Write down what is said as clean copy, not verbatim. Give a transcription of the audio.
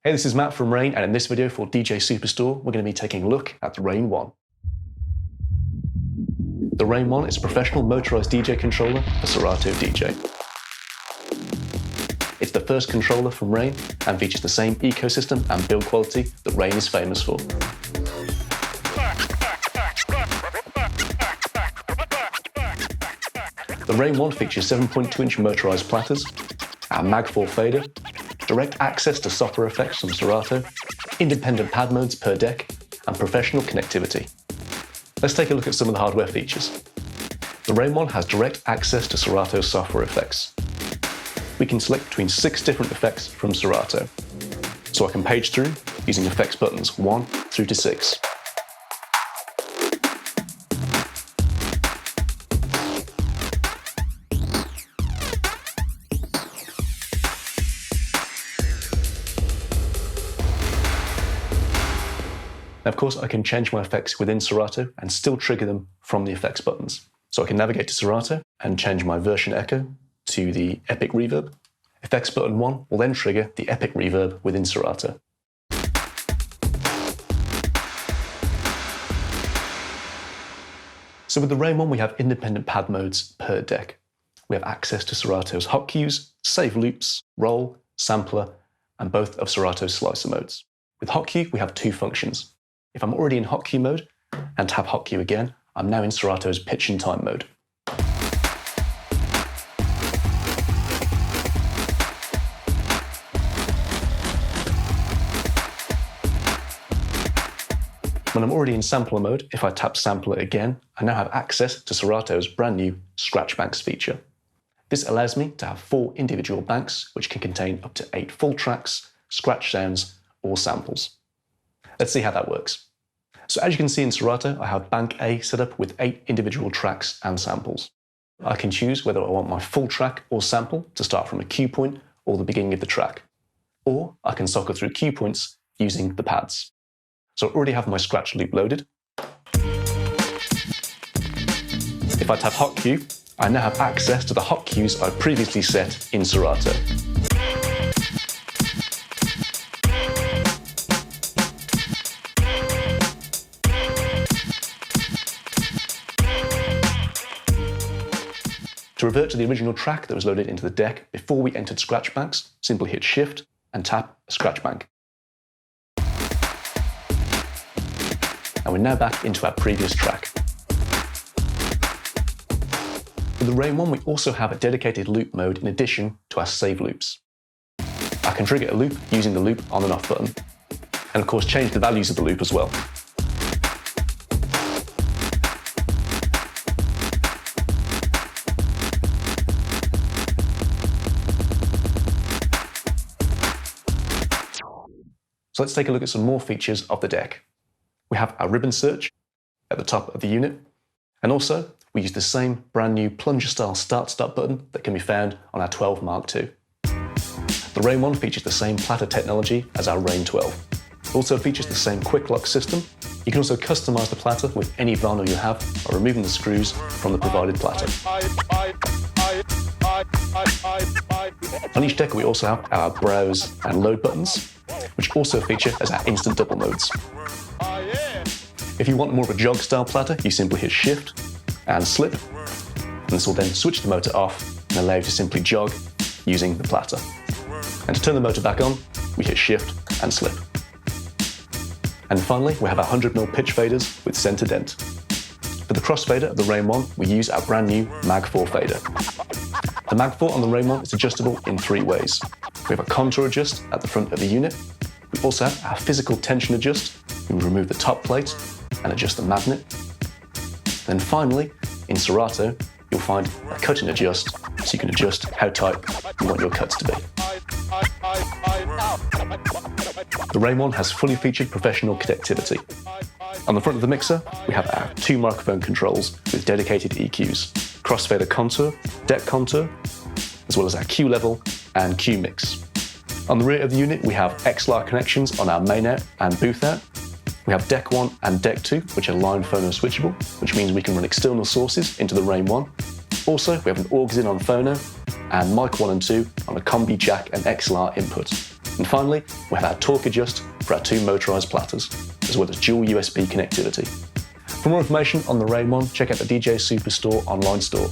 Hey, this is Matt from RANE, and in this video for DJ Superstore, we're going to be taking a look at the RANE ONE. The RANE ONE is a professional motorized DJ controller for SERATO DJ. It's the first controller from RANE and features the same ecosystem and build quality that RANE is famous for. The RANE ONE features 7.2-inch motorized platters, our Mag4 fader, direct access to software effects from SERATO, independent pad modes per deck, and professional connectivity. Let's take a look at some of the hardware features. The RANE ONE has direct access to SERATO's software effects. We can select between 6 different effects from SERATO, so I can page through using effects buttons 1 through to 6. Now, of course, I can change my effects within SERATO and still trigger them from the effects buttons. So I can navigate to SERATO and change my version echo to the Epic Reverb. Effects button 1 will then trigger the Epic Reverb within SERATO. So with the RANE ONE, we have independent pad modes per deck. We have access to SERATO's hotkeys, save loops, roll, sampler, and both of SERATO's slicer modes. With Hotkey, we have 2 functions. If I'm already in hotkey mode and tap hotkey again, I'm now in SERATO's pitch and time mode. When I'm already in sampler mode, if I tap sampler again, I now have access to SERATO's brand new Scratch Banks feature. This allows me to have 4 individual banks, which can contain up to 8 full tracks, scratch sounds, or samples. Let's see how that works. So as you can see in SERATO, I have Bank A set up with 8 individual tracks and samples. I can choose whether I want my full track or sample to start from a cue point or the beginning of the track. Or I can cycle through cue points using the pads. So I already have my scratch loop loaded. If I tap hot cue, I now have access to the hot cues I previously set in SERATO. To revert to the original track that was loaded into the deck before we entered Scratch Banks, simply hit Shift and tap a Scratch Bank. And we're now back into our previous track. With the RANE ONE, we also have a dedicated loop mode in addition to our save loops. I can trigger a loop using the loop on and off button, and of course change the values of the loop as well. So let's take a look at some more features of the deck. We have our ribbon search at the top of the unit, and also we use the same brand new plunger-style start-stop button that can be found on our 12 Mark II. The RANE ONE features the same platter technology as our RANE 12. It also features the same quick lock system. You can also customize the platter with any vinyl you have by removing the screws from the provided platter. On each deck we also have our browse and load buttons, which also feature as our instant double modes. If you want more of a jog style platter, you simply hit Shift and slip, and this will then switch the motor off and allow you to simply jog using the platter. And to turn the motor back on, we hit Shift and slip. And finally, we have our 100mm pitch faders with center dent. For the crossfader of the RANE ONE, we use our brand new Mag4 fader. The Mag4 on the RANE ONE is adjustable in 3 ways. We have a contour adjust at the front of the unit. We also have our physical tension adjust. We remove the top plate and adjust the magnet. Then finally, in SERATO, you'll find a cut and adjust, so you can adjust how tight you want your cuts to be. The RANE ONE has fully featured professional connectivity. On the front of the mixer, we have our 2 microphone controls with dedicated EQs, crossfader contour, deck contour, as well as our Q level and Q mix. On the rear of the unit, we have XLR connections on our main out and booth out. We have deck 1 and deck 2, which are line phono switchable, which means we can run external sources into the RANE ONE. Also, we have an aux in on phono and mic 1 and 2 on a combi jack and XLR input. And finally, we have our torque adjust for our two motorised platters, as well as dual USB connectivity. For more information on the RANE ONE, check out the DJ Superstore online store.